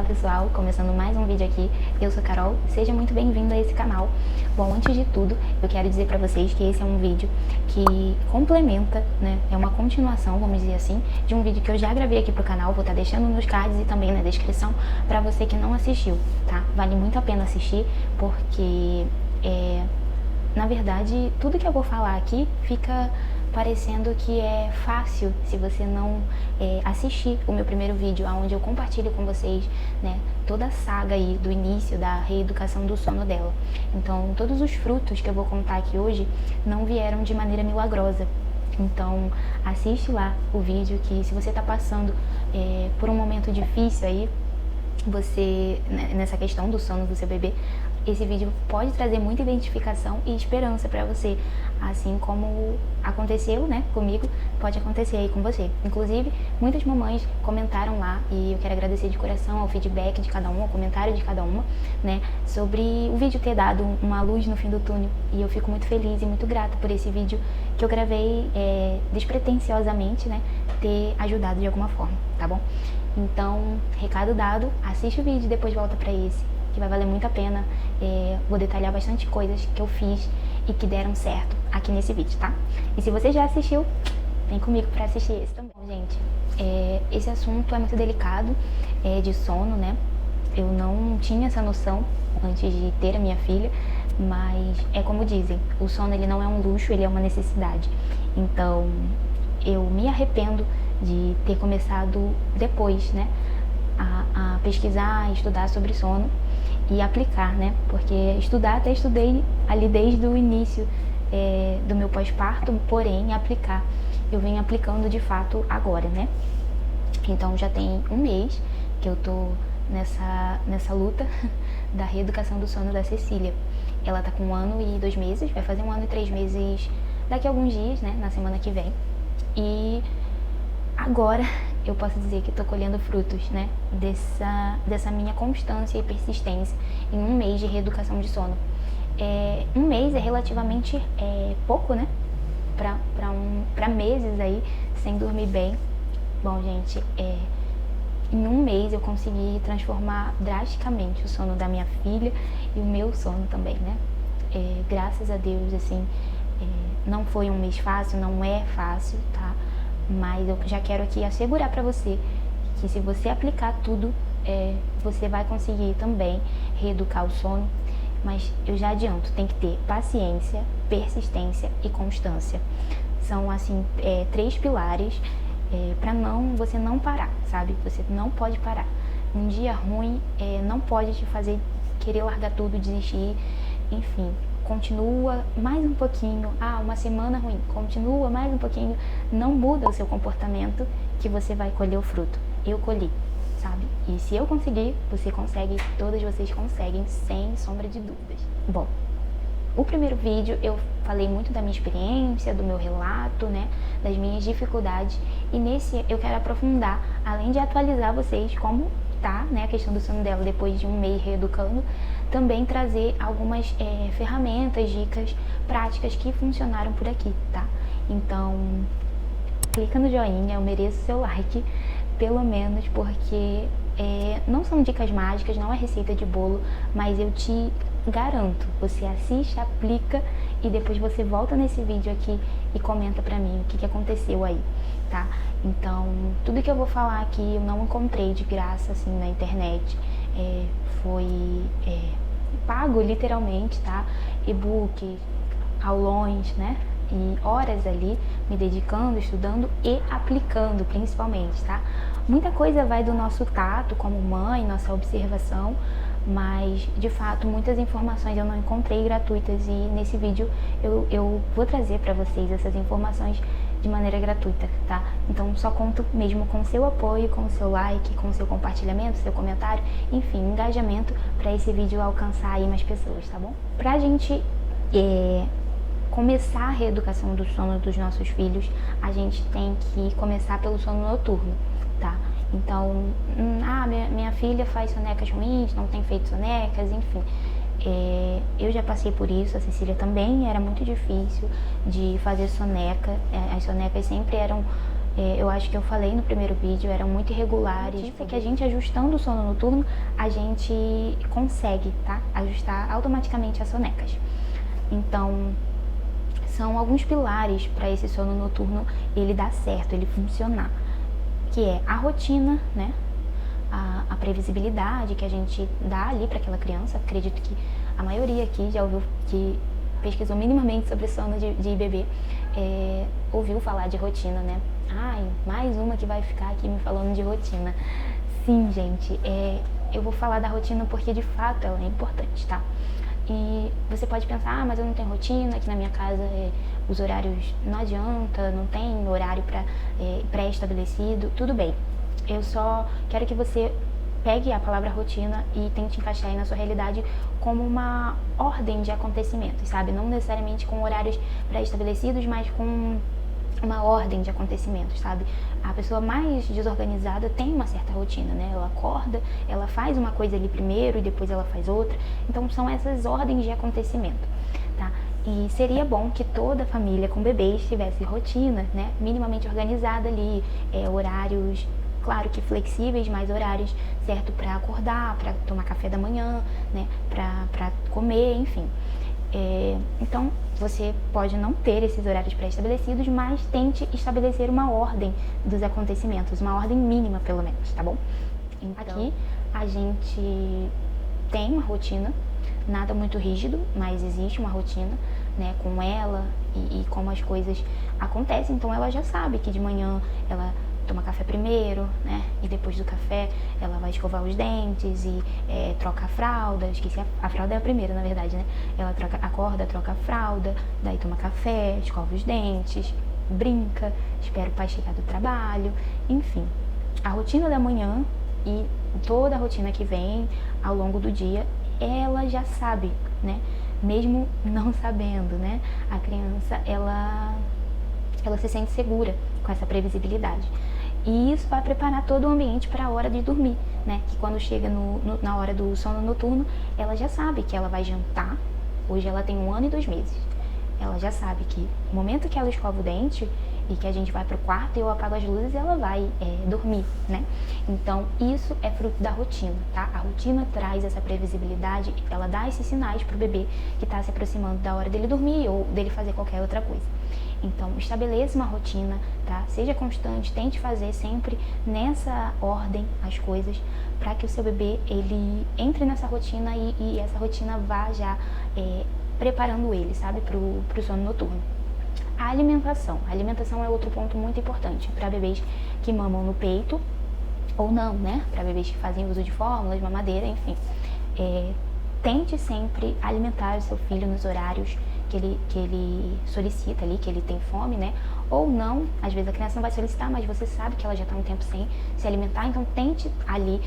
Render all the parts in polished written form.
pessoal, começando mais um vídeo aqui, eu sou a Carol, seja muito bem-vindo a esse canal. Bom, antes de tudo, eu quero dizer pra vocês que esse é um vídeo que complementa, né, é uma continuação, vamos dizer assim, de um vídeo que eu já gravei aqui pro canal, vou estar deixando nos cards e também na descrição pra você que não assistiu, tá? Vale muito a pena assistir, porque, na verdade, tudo que eu vou falar aqui fica parecendo que é fácil se você não assistir o meu primeiro vídeo, onde eu compartilho com vocês, né, toda a saga aí do início da reeducação do sono dela. Então, todos os frutos que eu vou contar aqui hoje não vieram de maneira milagrosa. Então, assiste lá o vídeo, que se você está passando por um momento difícil aí, você, nessa questão do sono do seu bebê, esse vídeo pode trazer muita identificação e esperança para você, assim como aconteceu, né, comigo, pode acontecer aí com você. Inclusive, muitas mamães comentaram lá, e eu quero agradecer de coração ao feedback de cada uma, ao comentário de cada uma, né, sobre o vídeo ter dado uma luz no fim do túnel, e eu fico muito feliz e muito grata por esse vídeo que eu gravei despretensiosamente, né, ter ajudado de alguma forma, tá bom? Então, recado dado, assiste o vídeo e depois volta pra esse, que vai valer muito a pena. Vou detalhar bastante coisas que eu fiz e que deram certo aqui nesse vídeo, tá? E se você já assistiu, vem comigo pra assistir esse também. Gente, esse assunto é muito delicado, de sono, né? Eu não tinha essa noção antes de ter a minha filha, mas é como dizem, o sono ele não é um luxo, ele é uma necessidade. Então, eu me arrependo de ter começado depois, né, a pesquisar, estudar sobre sono e aplicar, né, porque estudar até estudei ali desde o início do meu pós-parto, porém aplicar, eu venho aplicando de fato agora, né. Então já tem um mês que eu tô nessa luta da reeducação do sono da Cecília. Ela tá com 1 ano e 2 meses, vai fazer 1 ano e 3 meses daqui a alguns dias, né, na semana que vem. E agora eu posso dizer que estou colhendo frutos, né, dessa minha constância e persistência em um mês de reeducação de sono. Um mês é relativamente pouco, né, para meses aí sem dormir bem. Bom, gente, em um mês eu consegui transformar drasticamente o sono da minha filha e o meu sono também, né. Graças a Deus, assim, não foi um mês fácil, não é fácil, tá? Mas eu já quero aqui assegurar para você que se você aplicar tudo, você vai conseguir também reeducar o sono. Mas eu já adianto, tem que ter paciência, persistência e constância. São, assim, 3 pilares para você não parar, sabe? Você não pode parar. Um dia ruim não pode te fazer querer largar tudo, desistir, enfim. Continua mais um pouquinho, uma semana ruim, continua mais um pouquinho, não muda o seu comportamento que você vai colher o fruto. Eu colhi, sabe? E se eu conseguir, você consegue, todas vocês conseguem, sem sombra de dúvidas. Bom, o primeiro vídeo eu falei muito da minha experiência, do meu relato, né, das minhas dificuldades, e nesse eu quero aprofundar, além de atualizar vocês como tá, né, a questão do sono dela depois de um mês reeducando, também trazer algumas ferramentas, dicas práticas que funcionaram por aqui, tá? Então, clica no joinha, eu mereço seu like, pelo menos, porque não são dicas mágicas, não é receita de bolo, mas eu te garanto, você assiste, aplica e depois você volta nesse vídeo aqui e comenta pra mim o que aconteceu aí, tá? Então, tudo que eu vou falar aqui eu não encontrei de graça, assim, na internet, foi pago literalmente, tá? E-book, aulões, né? E horas ali me dedicando, estudando e aplicando, principalmente, tá? Muita coisa vai do nosso tato como mãe, nossa observação, mas de fato muitas informações eu não encontrei gratuitas, e nesse vídeo eu vou trazer para vocês essas informações de maneira gratuita, tá? Então só conto mesmo com o seu apoio, com o seu like, com o seu compartilhamento, seu comentário, enfim, engajamento para esse vídeo alcançar aí mais pessoas, tá bom? Pra gente começar a reeducação do sono dos nossos filhos, a gente tem que começar pelo sono noturno, tá? Então, minha filha faz sonecas ruins, não tem feito sonecas, enfim. Eu já passei por isso, a Cecília também, era muito difícil de fazer soneca, as sonecas sempre eram eu acho que eu falei no primeiro vídeo, eram muito irregulares. Isso é que a gente ajustando o sono noturno, a gente consegue, tá? Ajustar automaticamente as sonecas. Então, são alguns pilares para esse sono noturno ele dar certo, ele funcionar. Que é a rotina, né? A previsibilidade que a gente dá ali para aquela criança. Acredito que a maioria aqui já ouviu, que pesquisou minimamente sobre sono de bebê, ouviu falar de rotina, né? Ai, mais uma que vai ficar aqui me falando de rotina. Sim, gente, eu vou falar da rotina porque de fato ela é importante, tá? E você pode pensar, mas eu não tenho rotina, aqui na minha casa os horários não adianta, não tem horário pré-estabelecido. Tudo bem, eu só quero que você pegue a palavra rotina e tente encaixar aí na sua realidade como uma ordem de acontecimentos, sabe? Não necessariamente com horários pré-estabelecidos, mas com uma ordem de acontecimentos, sabe? A pessoa mais desorganizada tem uma certa rotina, né? Ela acorda, ela faz uma coisa ali primeiro e depois ela faz outra. Então são essas ordens de acontecimento, tá? E seria bom que toda família com bebês tivesse rotina, né? Minimamente organizada ali, horários, claro que flexíveis, mas horários certo para acordar, para tomar café da manhã, né? Para comer, enfim. Então, você pode não ter esses horários pré-estabelecidos, mas tente estabelecer uma ordem dos acontecimentos, uma ordem mínima pelo menos, tá bom? Então, aqui a gente tem uma rotina, nada muito rígido, mas existe uma rotina, né, com ela e como as coisas acontecem. Então ela já sabe que de manhã ela toma café primeiro, né? E depois do café ela vai escovar os dentes e troca a fralda. Esqueci, a fralda é a primeira, na verdade, né? Ela acorda, troca a fralda, daí toma café, escova os dentes, brinca, espera o pai chegar do trabalho, enfim. A rotina da manhã e toda a rotina que vem ao longo do dia, ela já sabe, né? Mesmo não sabendo, né? A criança, ela se sente segura com essa previsibilidade. E isso vai preparar todo o ambiente para a hora de dormir, né? Que quando chega na hora do sono noturno, ela já sabe que ela vai jantar. Hoje ela tem 1 ano e 2 meses. Ela já sabe que no momento que ela escova o dente e que a gente vai pro quarto e eu apago as luzes, ela vai dormir, né? Então, isso é fruto da rotina, tá? A rotina traz essa previsibilidade, ela dá esses sinais pro bebê que tá se aproximando da hora dele dormir ou dele fazer qualquer outra coisa. Então, estabeleça uma rotina, tá? Seja constante, tente fazer sempre nessa ordem as coisas para que o seu bebê, ele entre nessa rotina e essa rotina vá já preparando ele, sabe, pro sono noturno. A alimentação. A alimentação é outro ponto muito importante para bebês que mamam no peito ou não, né? Para bebês que fazem uso de fórmulas, mamadeira, enfim. Tente sempre alimentar o seu filho nos horários que ele solicita ali, que ele tem fome, né? Ou não, às vezes a criança não vai solicitar, mas você sabe que ela já está um tempo sem se alimentar, então tente ali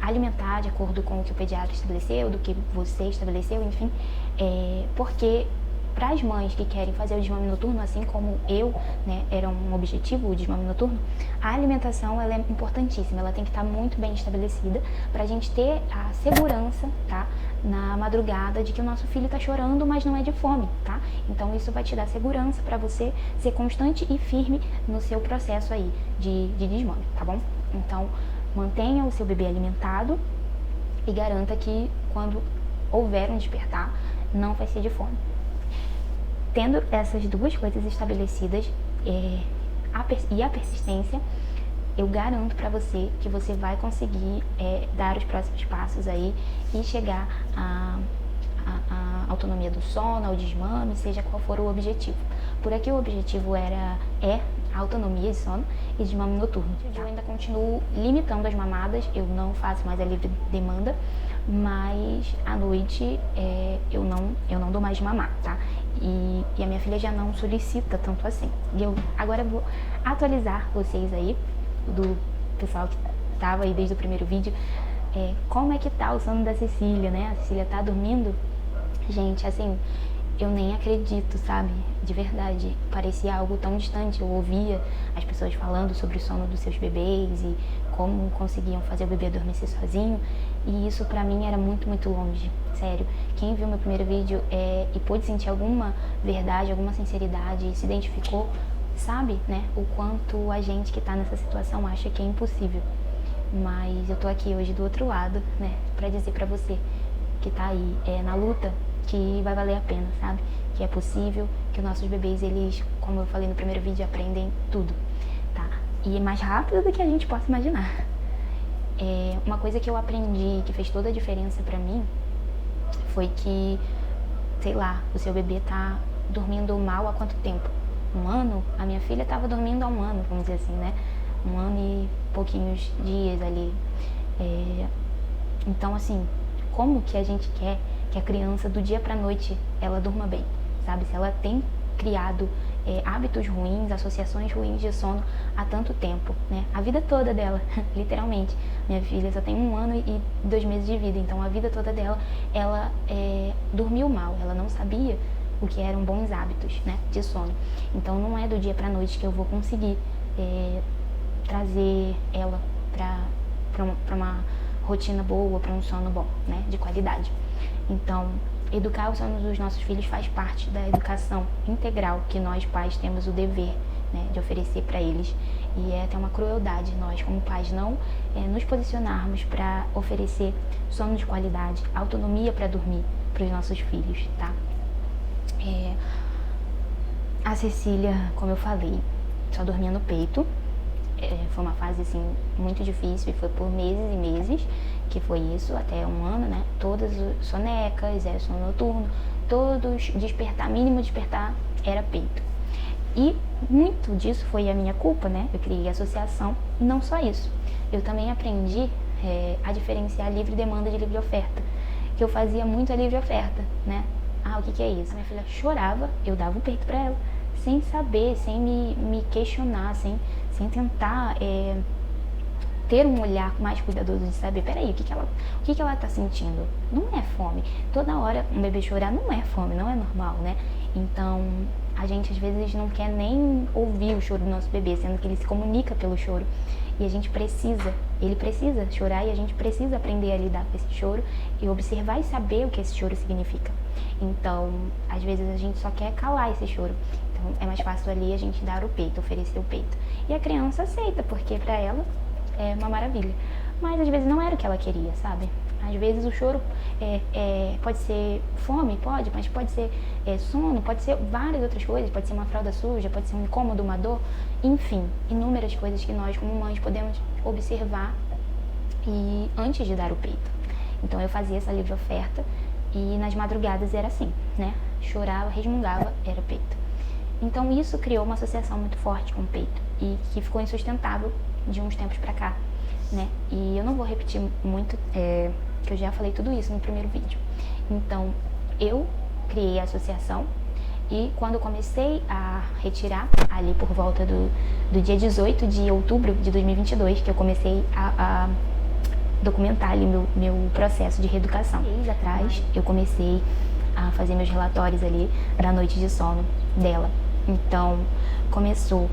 alimentar de acordo com o que o pediatra estabeleceu, do que você estabeleceu, enfim, porque para as mães que querem fazer o desmame noturno, assim como eu, né, era um objetivo o desmame noturno, a alimentação ela é importantíssima, ela tem que estar muito bem estabelecida para a gente ter a segurança, tá, na madrugada de que o nosso filho está chorando, mas não é de fome, tá? Então isso vai te dar segurança para você ser constante e firme no seu processo aí de desmame, tá bom? Então mantenha o seu bebê alimentado e garanta que quando houver um despertar, não vai ser de fome. Tendo essas duas coisas estabelecidas e a persistência, eu garanto para você que você vai conseguir dar os próximos passos aí e chegar à autonomia do sono, ao desmame, seja qual for o objetivo. Por aqui o objetivo é a autonomia de sono e desmame noturno. Eu ainda continuo limitando as mamadas, eu não faço mais a livre demanda, mas à noite eu não dou mais de mamar, tá? E a minha filha já não solicita tanto assim. E eu agora vou atualizar vocês aí, do pessoal que tava aí desde o primeiro vídeo, como é que tá o sono da Cecília, né? A Cecília tá dormindo? Gente, assim, eu nem acredito, sabe? De verdade, parecia algo tão distante. Eu ouvia as pessoas falando sobre o sono dos seus bebês e como conseguiam fazer o bebê adormecer sozinho, e isso pra mim era muito, muito longe, sério. Quem viu meu primeiro vídeo e pôde sentir alguma verdade, alguma sinceridade, se identificou, sabe, né, o quanto a gente que tá nessa situação acha que é impossível. Mas eu tô aqui hoje do outro lado, né, pra dizer pra você que tá aí na luta, que vai valer a pena, sabe? Que é possível, que os nossos bebês, eles, como eu falei no primeiro vídeo, aprendem tudo, tá? E é mais rápido do que a gente possa imaginar. Uma coisa que eu aprendi, que fez toda a diferença pra mim, foi que, sei lá, o seu bebê tá dormindo mal há quanto tempo? 1 ano? A minha filha tava dormindo há 1 ano, vamos dizer assim, né? 1 ano e pouquinhos dias ali. Então, assim, como que a gente quer que a criança, do dia pra noite, ela durma bem, sabe? Se ela tem criado hábitos ruins, associações ruins de sono há tanto tempo, né? A vida toda dela, literalmente. Minha filha só tem 1 ano e 2 meses de vida, então a vida toda dela, ela dormiu mal, ela não sabia o que eram bons hábitos, né, de sono. Então não é do dia pra noite que eu vou conseguir trazer ela pra uma rotina boa, para um sono bom, né, de qualidade. Então, educar o sono dos nossos filhos faz parte da educação integral que nós pais temos o dever, né, de oferecer para eles. E é até uma crueldade nós, como pais, não nos posicionarmos para oferecer sono de qualidade, autonomia para dormir para os nossos filhos, tá? A Cecília, como eu falei, só dormia no peito. Foi uma fase assim muito difícil e foi por meses e meses que foi isso, até 1 ano, né? Todas sonecas, sono noturno, todos despertar, mínimo despertar era peito. E muito disso foi a minha culpa, né? Eu criei a associação e não só isso. Eu também aprendi a diferenciar livre demanda de livre oferta, que eu fazia muito a livre oferta, né? O que é isso? Minha filha chorava, eu dava o peito pra ela, sem saber, sem me questionar, sem tentar ter um olhar mais cuidadoso de saber, peraí, o que ela tá sentindo? Não é fome. Toda hora um bebê chorar não é fome, não é normal, né? Então, a gente às vezes não quer nem ouvir o choro do nosso bebê, sendo que ele se comunica pelo choro. E a gente ele precisa chorar e a gente precisa aprender a lidar com esse choro e observar e saber o que esse choro significa. Então, às vezes a gente só quer calar esse choro. Então, é mais fácil ali a gente dar o peito, oferecer o peito. E a criança aceita, porque pra ela é uma maravilha. Mas às vezes não era o que ela queria, sabe? Às vezes o choro pode ser fome, mas pode ser sono, pode ser várias outras coisas, pode ser uma fralda suja, pode ser um incômodo, uma dor, enfim, inúmeras coisas que nós como mães podemos observar e antes de dar o peito. Então eu fazia essa livre oferta e nas madrugadas era assim, né? Chorava, resmungava, era peito. Então isso criou uma associação muito forte com o peito e que ficou insustentável de uns tempos pra cá, né? E eu não vou repetir muito, que eu já falei tudo isso no primeiro vídeo. Então, eu criei a associação e quando eu comecei a retirar, ali por volta do dia 18 de outubro de 2022, que eu comecei a documentar ali meu processo de reeducação. Mês atrás, eu comecei a fazer meus relatórios ali da noite de sono dela. Então, começou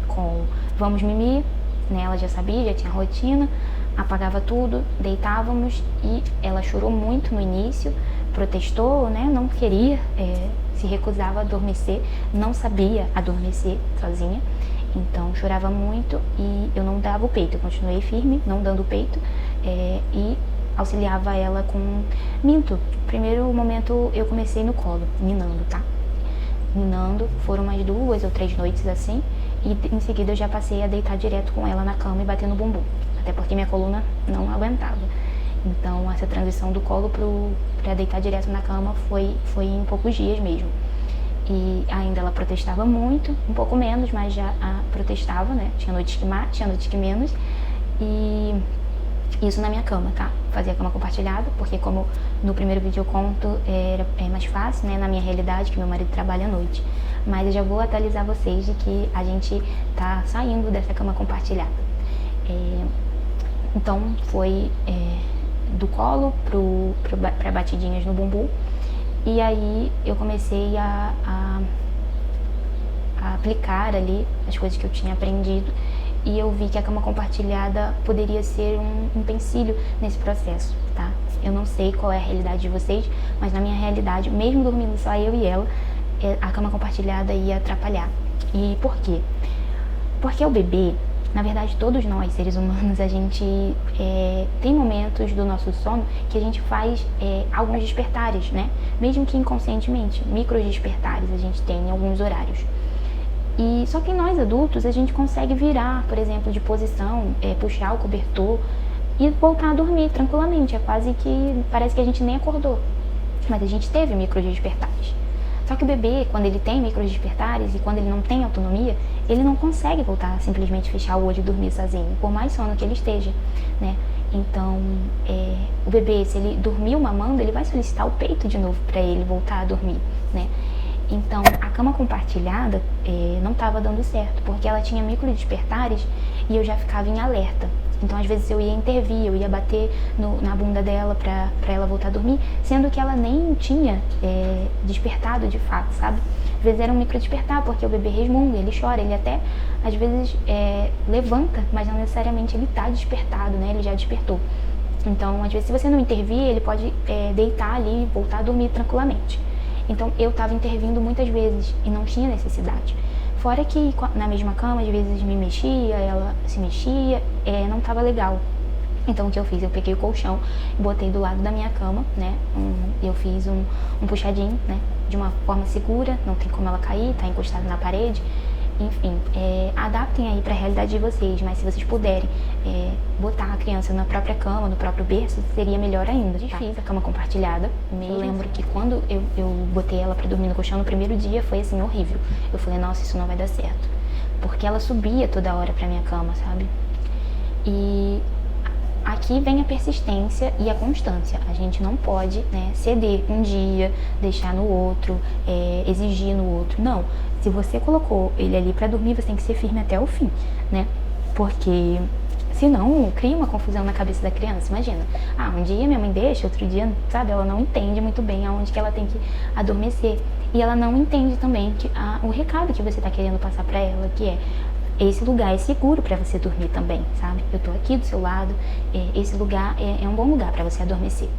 com vamos mimir, né? Ela já sabia, já tinha rotina, apagava tudo, deitávamos e ela chorou muito no início, protestou, né? Não queria, se recusava a adormecer, não sabia adormecer sozinha, então chorava muito e eu não dava o peito, eu continuei firme, não dando o peito e auxiliava ela com minto. Primeiro momento eu comecei no colo, ninando, tá? Ninando, foram mais 2 ou 3 noites assim, e em seguida eu já passei a deitar direto com ela na cama e bater no bumbum, até porque minha coluna não aguentava. Então essa transição do colo pra deitar direto na cama foi em poucos dias mesmo. E ainda ela protestava muito, um pouco menos, mas já protestava, né? Tinha noites que mais, tinha noites que menos. E isso na minha cama, tá? Fazia a cama compartilhada, porque como no primeiro vídeo eu conto, é mais fácil, né? Na minha realidade, que meu marido trabalha à noite. Mas eu já vou atualizar vocês de que a gente tá saindo dessa cama compartilhada. Então foi do colo pra batidinhas no bumbum. E aí eu comecei a aplicar ali as coisas que eu tinha aprendido. E eu vi que a cama compartilhada poderia ser um empecilho nesse processo, tá? Eu não sei qual é a realidade de vocês, mas na minha realidade, mesmo dormindo só eu e ela, a cama compartilhada ia atrapalhar E por quê? Porque o bebê, na verdade todos nós, seres humanos, a gente tem momentos do nosso sono que a gente faz alguns despertares, né? Mesmo que inconscientemente, micro despertares a gente tem em alguns horários. E só que nós adultos a gente consegue virar, por exemplo, de posição, puxar o cobertor e voltar a dormir tranquilamente. É quase que parece que a gente nem acordou, mas a gente teve micro despertares. Só que o bebê, quando ele tem micro despertares e quando ele não tem autonomia, ele não consegue voltar a simplesmente fechar o olho e dormir sozinho, por mais sono que ele esteja, né? Então, o bebê, se ele dormiu mamando, ele vai solicitar o peito de novo para ele voltar a dormir, né? Então, a cama compartilhada não estava dando certo, porque ela tinha micro despertares e eu já ficava em alerta. Então, às vezes eu ia intervir, eu ia bater na bunda dela pra ela voltar a dormir, sendo que ela nem tinha despertado de fato, sabe? Às vezes era um micro despertar, porque o bebê resmunga, ele chora, ele até às vezes levanta, mas não necessariamente ele tá despertado, né? Ele já despertou. Então, às vezes, se você não intervir, ele pode deitar ali e voltar a dormir tranquilamente. Então, eu estava intervindo muitas vezes e não tinha necessidade. Fora que na mesma cama, às vezes me mexia, ela se mexia, não estava legal. Então, o que eu fiz? Eu peguei o colchão, botei do lado da minha cama, né? Eu fiz um puxadinho, né? De uma forma segura, não tem como ela cair, tá encostada na parede. Enfim, adaptem aí para a realidade de vocês, mas se vocês puderem botar a criança na própria cama, no próprio berço, seria melhor ainda. Tá? Fiz a cama compartilhada. Eu lembro que quando eu botei ela para dormir no colchão no primeiro dia, foi assim, horrível. Eu falei, nossa, isso não vai dar certo. Porque ela subia toda hora pra minha cama, sabe? E aqui vem a persistência e a constância. A gente não pode, né, ceder um dia, deixar no outro, exigir no outro. Não. Se você colocou ele ali pra dormir, você tem que ser firme até o fim, né? Porque senão cria uma confusão na cabeça da criança. Imagina, um dia minha mãe deixa, outro dia, sabe, ela não entende muito bem aonde que ela tem que adormecer. E ela não entende também o recado que você tá querendo passar pra ela, que esse lugar é seguro para você dormir também, sabe? Eu tô aqui do seu lado, esse lugar é um bom lugar para você adormecer.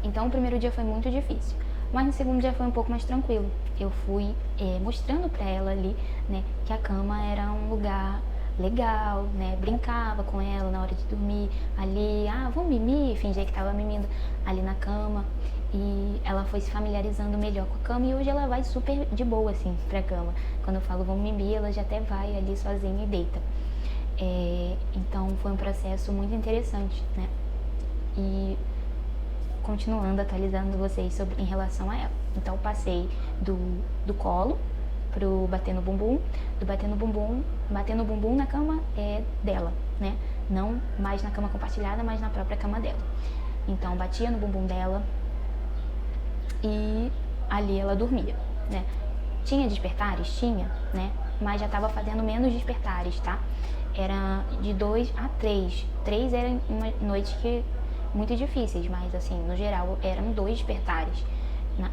Então, o primeiro dia foi muito difícil, mas no segundo dia foi um pouco mais tranquilo. Eu fui mostrando para ela ali, né, que a cama era um lugar legal, né? Brincava com ela na hora de dormir ali, vamos mimir, fingia que tava mimindo ali na cama. E ela foi se familiarizando melhor com a cama e hoje ela vai super de boa, assim, pra cama. Quando eu falo vamos mimir, ela já até vai ali sozinha e deita. Então foi um processo muito interessante, né? E continuando atualizando vocês em relação a ela. Então eu passei do colo pro bater no bumbum, do bater no bumbum na cama dela, né? Não mais na cama compartilhada, mas na própria cama dela. Então batia no bumbum dela, e ali ela dormia, né? Tinha despertares? Tinha, né? Mas já estava fazendo menos despertares, tá? Era de 2 a 3. 3 eram uma noite muito difíceis, mas assim, no geral, eram 2 despertares.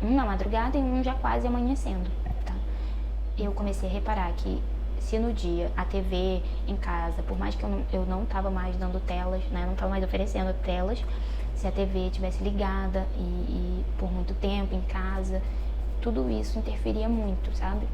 Um na madrugada e um já quase amanhecendo, tá? Eu comecei a reparar que se no dia a TV em casa, por mais que eu não estava mais dando telas, né? Não estava mais oferecendo telas, se a TV estivesse ligada e por muito tempo em casa, tudo isso interferia muito, sabe?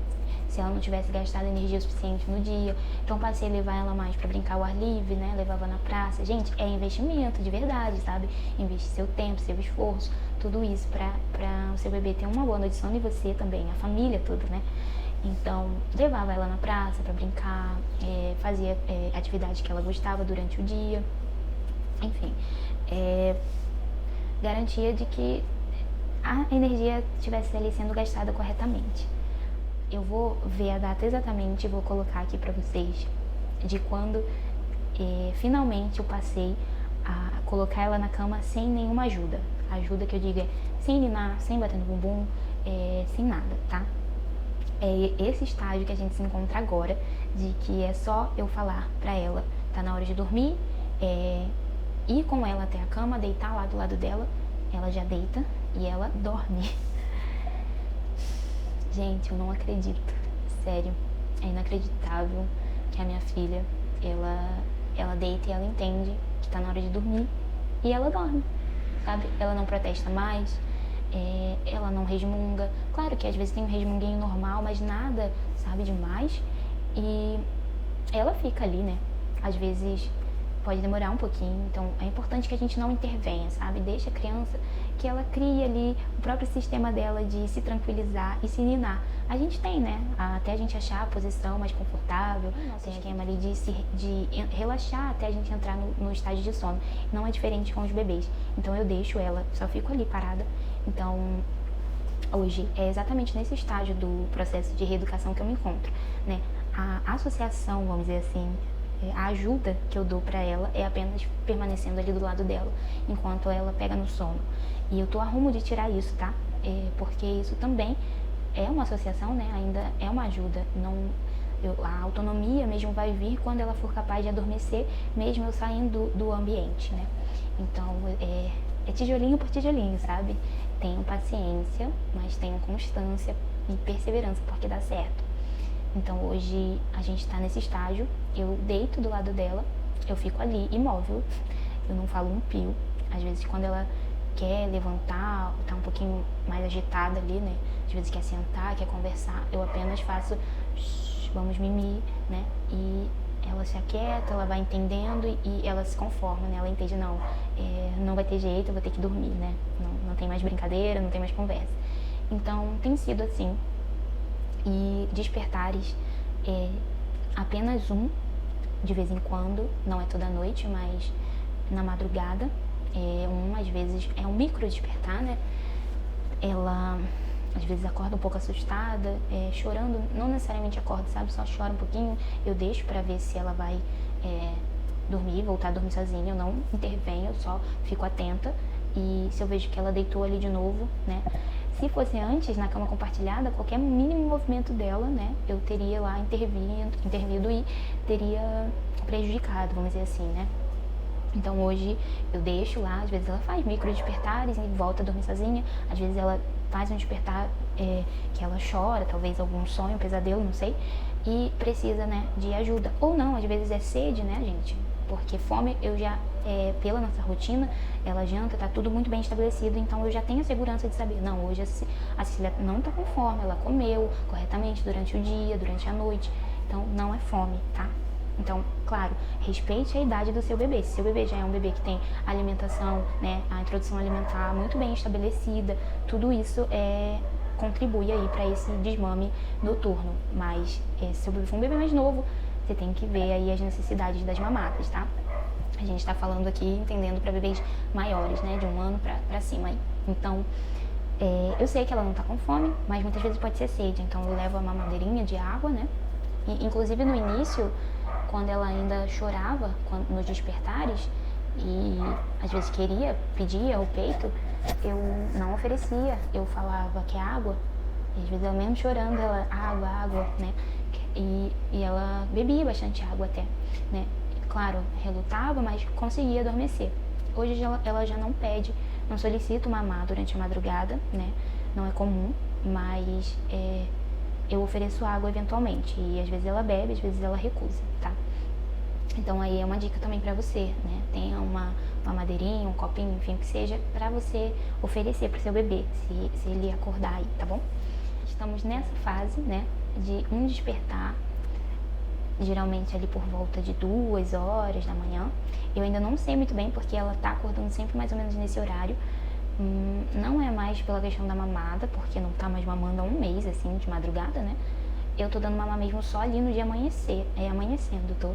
Se ela não tivesse gastado energia suficiente no dia. Então passei a levar ela mais para brincar ao ar livre, né? Levava na praça. Gente, é investimento de verdade, sabe? Investir seu tempo, seu esforço, tudo isso para o seu bebê ter uma boa noite de sono e você também, a família toda, né? Então, levava ela na praça para brincar, fazia atividades que ela gostava durante o dia, enfim, garantia de que a energia estivesse ali sendo gastada corretamente. Eu vou ver a data exatamente e vou colocar aqui para vocês de quando finalmente eu passei a colocar ela na cama sem nenhuma ajuda. A ajuda que eu digo sem ninar, sem bater no bumbum, sem nada, tá? É esse estágio que a gente se encontra agora, de que é só eu falar pra ela, tá na hora de dormir, ir com ela até a cama, deitar lá do lado dela, ela já deita e ela dorme. Gente, eu não acredito, sério, é inacreditável que a minha filha, ela deita e ela entende que tá na hora de dormir e ela dorme, sabe? Ela não protesta mais, ela não resmunga. Claro que às vezes tem um resmunguinho normal, mas nada, sabe, demais. E ela fica ali, né? Às vezes pode demorar um pouquinho, então é importante que a gente não intervenha, sabe? Deixa a criança que ela crie ali o próprio sistema dela de se tranquilizar e se ninar. A gente tem, né? Até a gente achar a posição mais confortável, nosso esquema ali de relaxar até a gente entrar no estágio de sono. Não é diferente com os bebês. Então eu deixo ela, só fico ali parada. Então hoje é exatamente nesse estágio do processo de reeducação que eu me encontro, né? A associação, vamos dizer assim, a ajuda que eu dou para ela é apenas permanecendo ali do lado dela, enquanto ela pega no sono. E eu tô a rumo de tirar isso, tá? Porque isso também é uma associação, né? Ainda é uma ajuda. A autonomia mesmo vai vir quando ela for capaz de adormecer, mesmo eu saindo do ambiente, né? Então, é tijolinho por tijolinho, sabe? Tenham paciência, mas tenham constância e perseverança, porque dá certo. Então hoje a gente tá nesse estágio, eu deito do lado dela, eu fico ali imóvel, eu não falo um pio. Às vezes quando ela quer levantar, tá um pouquinho mais agitada ali, né? Às vezes quer sentar, quer conversar, eu apenas faço vamos mimir, né? E ela se aquieta, ela vai entendendo e ela se conforma, né? Ela entende, não vai ter jeito, eu vou ter que dormir, né? Não tem mais brincadeira, não tem mais conversa. Então tem sido assim. E despertares apenas um, de vez em quando, não é toda noite, mas na madrugada, às vezes é um micro despertar, né? Ela às vezes acorda um pouco assustada, chorando, não necessariamente acorda, sabe? Só chora um pouquinho, eu deixo pra ver se ela vai dormir, voltar a dormir sozinha, eu não intervenho, eu só fico atenta. E se eu vejo que ela deitou ali de novo, né? Se fosse antes, na cama compartilhada, qualquer mínimo movimento dela, né? Eu teria lá intervido e teria prejudicado, vamos dizer assim, né? Então hoje eu deixo lá, às vezes ela faz micro despertares e volta a dormir sozinha, às vezes ela faz um despertar que ela chora, talvez algum sonho, um pesadelo, não sei, e precisa, né, de ajuda. Ou não, às vezes é sede, né, gente? Porque fome eu já, pela nossa rotina, ela janta, tá tudo muito bem estabelecido, então eu já tenho a segurança de saber, não, hoje a Cecília não tá com fome, ela comeu corretamente durante o dia, durante a noite, então não é fome, tá? Então, claro, respeite a idade do seu bebê. Se seu bebê já é um bebê que tem alimentação, né, a introdução alimentar muito bem estabelecida, tudo isso contribui aí para esse desmame noturno. Mas se seu bebê for um bebê mais novo, você tem que ver aí as necessidades das mamadas, tá? A gente tá falando aqui, entendendo, para bebês maiores, né, de 1 ano pra cima aí. Então, eu sei que ela não tá com fome, mas muitas vezes pode ser sede, então eu levo a mamadeirinha de água, né? E, inclusive no início, quando ela ainda chorava nos despertares e às vezes pedia o peito, eu não oferecia, eu falava que é água, e às vezes ela mesmo chorando, ela, água, né? E ela bebia bastante água até, né? Claro, relutava, mas conseguia adormecer. Hoje ela já não pede, não solicita mamar durante a madrugada, né? Não é comum, mas eu ofereço água eventualmente, e às vezes ela bebe, às vezes ela recusa, tá? Então aí é uma dica também pra você, né? Tenha uma madeirinha, um copinho, enfim, que seja, pra você oferecer pro seu bebê, se ele acordar aí, tá bom? Estamos nessa fase, né, de um despertar, geralmente ali por volta de 2 horas da manhã. Eu ainda não sei muito bem, porque ela tá acordando sempre mais ou menos nesse horário. Não é mais pela questão da mamada, porque não tá mais mamando há 1 mês, assim, de madrugada, né? Eu tô dando mamar mesmo só ali no dia amanhecendo, tô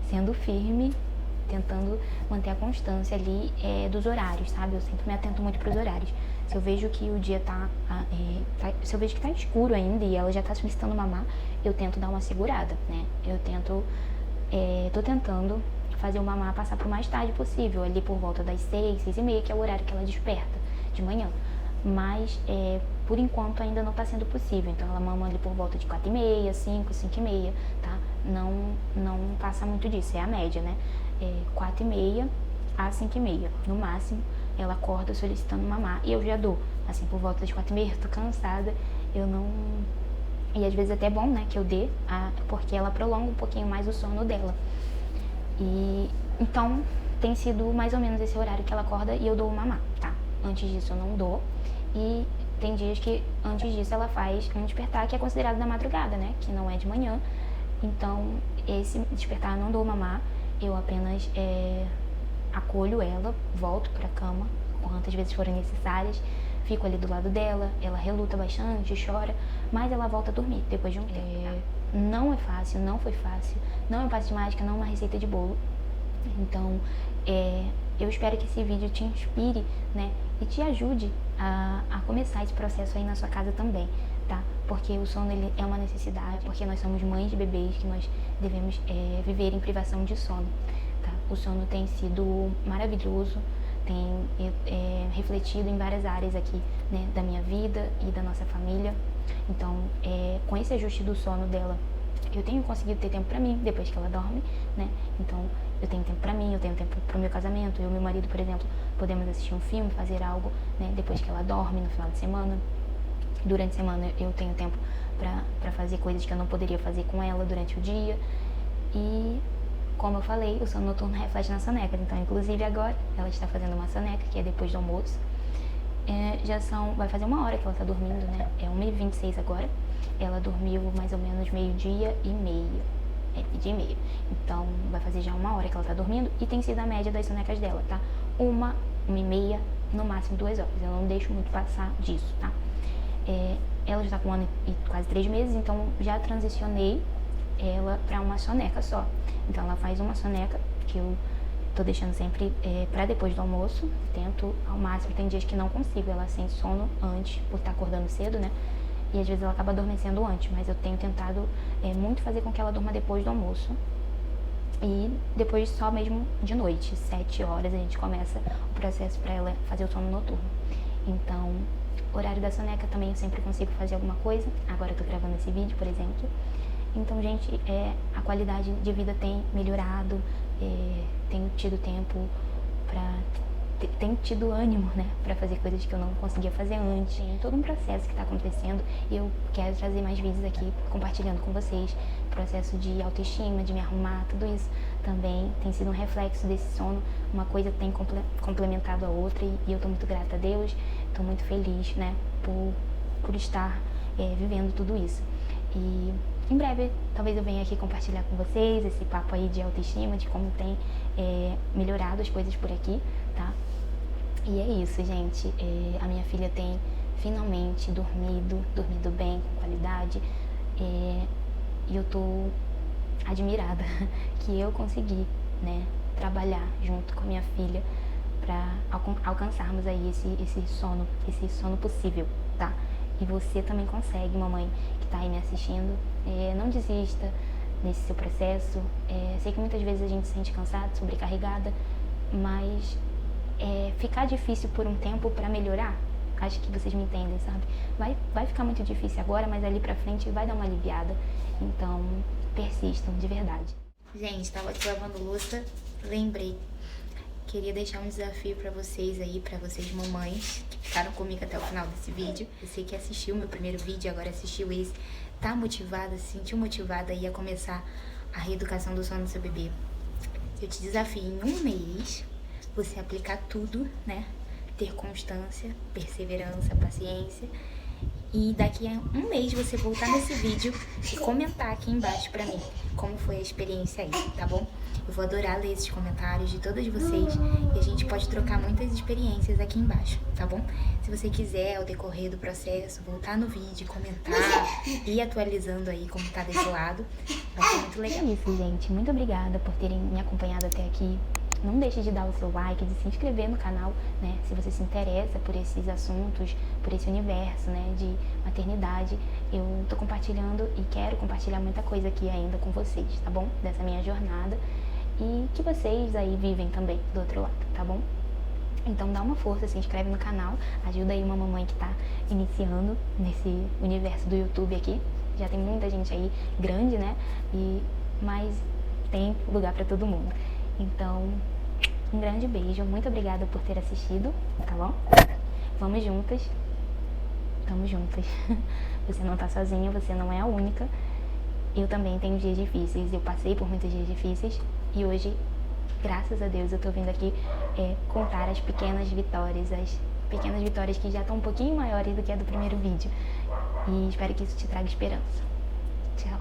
sendo firme, tentando manter a constância ali dos horários, sabe? Eu sempre me atento muito pros horários. Se eu vejo que o dia se eu vejo que tá escuro ainda e ela já tá solicitando mamar, eu tento dar uma segurada, né? Tô tentando fazer o mamar passar pro mais tarde possível, ali por volta das 6, 6h30, que é o horário que ela desperta de manhã. Mas, por enquanto, ainda não tá sendo possível. Então, ela mama ali por volta de 4h30, 5, 5h30, tá? Não passa muito disso, é a média, né? 4h30 a 5h30, no máximo, ela acorda solicitando mamar. E eu já dou, assim, por volta de 4h30, eu tô cansada, eu não... E às vezes até é bom, né, que eu dê, porque ela prolonga um pouquinho mais o sono dela. E então, tem sido mais ou menos esse horário que ela acorda e eu dou o mamar, tá? Antes disso eu não dou. E tem dias que antes disso ela faz um despertar que é considerado da madrugada, né? Que não é de manhã, Então, esse despertar, eu não dou mamar, eu apenas acolho ela, volto pra cama, quantas vezes forem necessárias, fico ali do lado dela, ela reluta bastante, chora, mas ela volta a dormir depois de um tempo. Não é fácil, não foi fácil, não é um passe de mágica, não é uma receita de bolo. Então, eu espero que esse vídeo te inspire, né, e te ajude a começar esse processo aí na sua casa também, tá? Porque o sono, ele é uma necessidade, porque nós somos mães de bebês, que nós devemos viver em privação de sono, tá? O sono tem sido maravilhoso, tem refletido em várias áreas aqui, né, da minha vida e da nossa família. Então, com esse ajuste do sono dela, eu tenho conseguido ter tempo pra mim depois que ela dorme, né? Então, eu tenho tempo pra mim, eu tenho tempo pro meu casamento. Eu e meu marido, por exemplo, podemos assistir um filme, fazer algo, né, depois que ela dorme, no final de semana. Durante a semana eu tenho tempo pra fazer coisas que eu não poderia fazer com ela durante o dia. E, como eu falei, o sono noturno reflete na soneca. Então, inclusive agora, ela está fazendo uma soneca, que é depois do almoço. Vai fazer 1 hora que ela tá dormindo, né? É 1h26 agora. Ela dormiu mais ou menos meio-dia e meia. Meio-dia e meia. Então, vai fazer já 1 hora que ela tá dormindo. E tem sido a média das sonecas dela, tá? 1h30, no máximo 2 horas. Eu não deixo muito passar disso, tá? Ela já tá com 1 ano e quase 3 meses. Então, já transicionei ela pra uma soneca só. Então, ela faz uma soneca, que eu tô deixando sempre pra depois do almoço. Tento ao máximo. Tem dias que não consigo. Ela sente sono antes, por estar acordando cedo, né? E às vezes ela acaba adormecendo antes, mas eu tenho tentado muito fazer com que ela durma depois do almoço. E depois só mesmo de noite, 7 horas, a gente começa o processo para ela fazer o sono noturno. Então, horário da soneca também eu sempre consigo fazer alguma coisa. Agora eu tô gravando esse vídeo, por exemplo. Então, gente, a qualidade de vida tem melhorado, tenho tido tempo tenho tido ânimo, né, pra fazer coisas que eu não conseguia fazer antes. Tem todo um processo que tá acontecendo e eu quero trazer mais vídeos aqui compartilhando com vocês. Processo de autoestima, de me arrumar, tudo isso também tem sido um reflexo desse sono. Uma coisa tem complementado a outra e eu tô muito grata a Deus, tô muito feliz, né, por estar vivendo tudo isso. E em breve, talvez eu venha aqui compartilhar com vocês esse papo aí de autoestima, de como tem melhorado as coisas por aqui, tá? E é isso, gente. A minha filha tem finalmente dormido bem, com qualidade. E eu tô admirada que eu consegui, né, trabalhar junto com a minha filha pra alcançarmos aí esse sono possível, tá? E você também consegue, mamãe, que tá aí me assistindo. Não desista nesse seu processo. Sei que muitas vezes a gente se sente cansada, sobrecarregada, mas ficar difícil por um tempo pra melhorar, acho que vocês me entendem, sabe? Vai ficar muito difícil agora, mas ali pra frente vai dar uma aliviada. Então, persistam, de verdade. Gente, tava aqui lavando louça, lembrei. Queria deixar um desafio pra vocês aí, pra vocês mamães que ficaram comigo até o final desse vídeo. Você que assistiu meu primeiro vídeo, agora assistiu esse, tá motivada, se sentiu motivada aí a começar a reeducação do sono do seu bebê. Eu te desafio em 1 mês, você aplicar tudo, né? Ter constância, perseverança, paciência. E daqui a 1 mês você voltar nesse vídeo e comentar aqui embaixo pra mim como foi a experiência aí, tá bom? Eu vou adorar ler esses comentários de todas vocês e a gente pode trocar muitas experiências aqui embaixo, tá bom? Se você quiser, ao decorrer do processo, voltar no vídeo, comentar e ir atualizando aí como tá desse lado, vai ser muito legal. É isso, gente. Muito obrigada por terem me acompanhado até aqui. Não deixe de dar o seu like, de se inscrever no canal, né? Se você se interessa por esses assuntos, por esse universo, né, de maternidade. Eu tô compartilhando e quero compartilhar muita coisa aqui ainda com vocês, tá bom? Dessa minha jornada. E que vocês aí vivem também do outro lado, tá bom? Então dá uma força, se inscreve no canal, ajuda aí uma mamãe que tá iniciando nesse universo do YouTube aqui. Já tem muita gente aí grande, né? Mas tem lugar pra todo mundo. Então, um grande beijo, muito obrigada por ter assistido, tá bom? Vamos juntas, tamo juntas. Você não tá sozinha, você não é a única. Eu também tenho dias difíceis, eu passei por muitos dias difíceis e hoje, graças a Deus, eu tô vindo aqui contar as pequenas vitórias que já estão um pouquinho maiores do que a do primeiro vídeo. E espero que isso te traga esperança. Tchau.